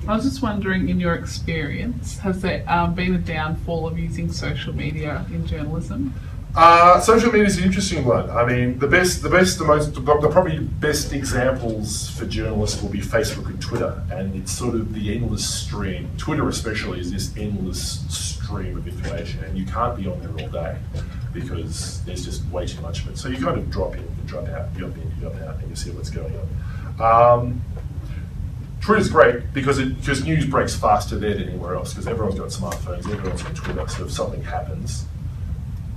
I was just wondering, in your experience, has there been a downfall of using social media in journalism? Social media is an interesting one. I mean, the probably best examples for journalists will be Facebook and Twitter, and it's sort of the endless stream. Twitter especially is this endless stream of information, and you can't be on there all day because there's just way too much of it. So you kind of drop in, you drop out, you drop in, you drop out, and you see what's going on. Twitter's great because news breaks faster there than anywhere else, because everyone's got smartphones, everyone's on Twitter, so if something happens,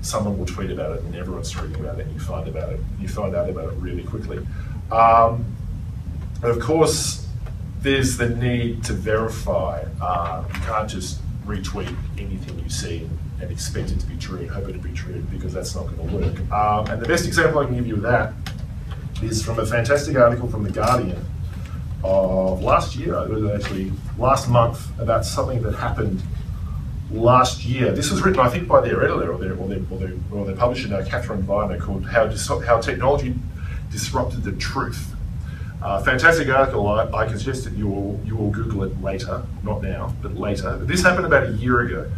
someone will tweet about it and everyone's tweeting about it and you find out about it really quickly. And of course, there's the need to verify. You can't just retweet anything you see and expect it to be true and hope it to be true, because that's not going to work. And the best example I can give you of that is from a fantastic article from The Guardian of last year, it was actually last month, about something that happened last year. This was written, I think, by their editor or their publisher, Catherine Viner, called How Technology Disrupted the Truth. Fantastic article. I can suggest that you will Google it later, not now, but later. This happened about a year ago.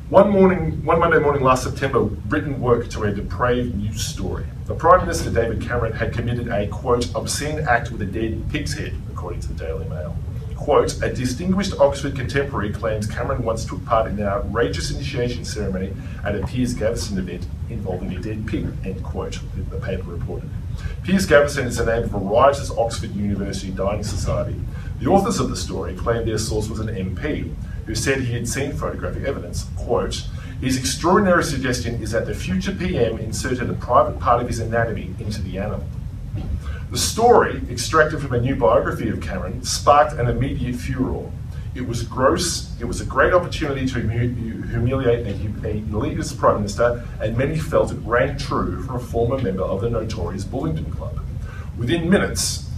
One Monday morning last September, Britain woke to a depraved news story. The Prime Minister, David Cameron, had committed a, quote, obscene act with a dead pig's head, according to the Daily Mail. Quote, a distinguished Oxford contemporary claims Cameron once took part in an outrageous initiation ceremony at a Piers Gaveston event involving a dead pig, end quote, the paper reported. Piers Gaveston is the name of a riotous Oxford University dining society. The authors of the story claimed their source was an MP, who said he had seen photographic evidence. Quote, his extraordinary suggestion is that the future PM inserted a private part of his anatomy into the animal. The story, extracted from a new biography of Cameron, sparked an immediate furor. It was gross, it was a great opportunity to humiliate a elitist Prime Minister, and many felt it rang true from a former member of the notorious Bullingdon Club. Within minutes,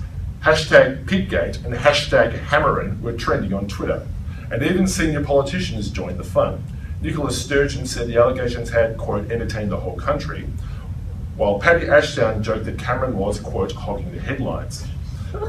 hashtag Piggate and hashtag Hammerin were trending on Twitter, and even senior politicians joined the fun. Nicola Sturgeon said the allegations had, quote, entertained the whole country, while Paddy Ashdown joked that Cameron was, quote, hogging the headlines.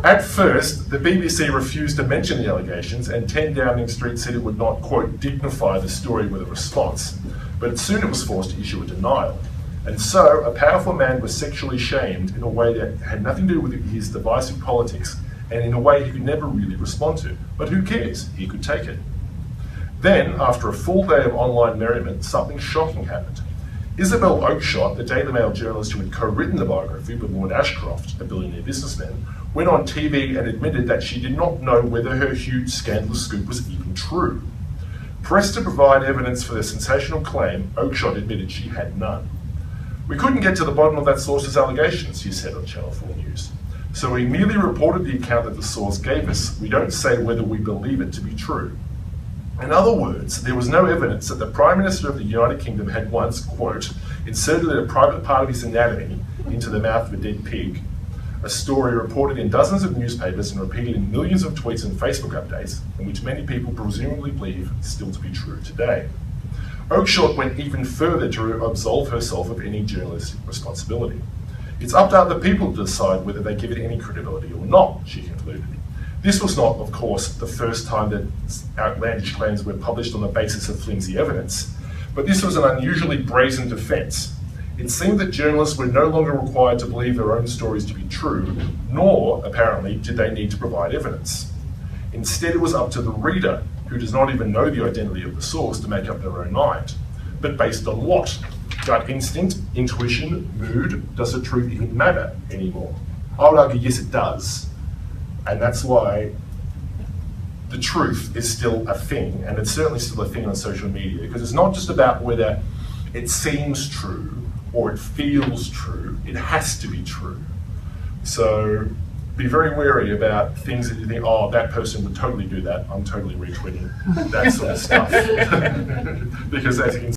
At first, the BBC refused to mention the allegations, and 10 Downing Street said it would not, quote, dignify the story with a response, but soon it was forced to issue a denial. And so, a powerful man was sexually shamed in a way that had nothing to do with his divisive politics, and in a way he could never really respond to. But who cares? He could take it. Then, after a full day of online merriment, something shocking happened. Isabel Oakeshott, the Daily Mail journalist who had co-written the biography with Lord Ashcroft, a billionaire businessman, went on TV and admitted that she did not know whether her huge scandalous scoop was even true. Pressed to provide evidence for the sensational claim, Oakeshott admitted she had none. We couldn't get to the bottom of that source's allegations, she said on Channel 4 News. So we merely reported the account that the source gave us. We don't say whether we believe it to be true. In other words, there was no evidence that the Prime Minister of the United Kingdom had once, quote, inserted a private part of his anatomy into the mouth of a dead pig, a story reported in dozens of newspapers and repeated in millions of tweets and Facebook updates, and which many people presumably believe still to be true today. Oakeshott went even further to absolve herself of any journalistic responsibility. It's up to other people to decide whether they give it any credibility or not, she concluded. This was not, of course, the first time that outlandish claims were published on the basis of flimsy evidence, but this was an unusually brazen defence. It seemed that journalists were no longer required to believe their own stories to be true, nor, apparently, did they need to provide evidence. Instead, it was up to the reader, who does not even know the identity of the source, to make up their own mind. But based on what? Gut instinct, intuition, mood? Does the truth even matter anymore? I would argue, yes, it does. And that's why the truth is still a thing, and it's certainly still a thing on social media, because it's not just about whether it seems true or it feels true, it has to be true. So be very wary about things that you think, oh, that person would totally do that, I'm totally retweeting that sort of stuff. Because as you can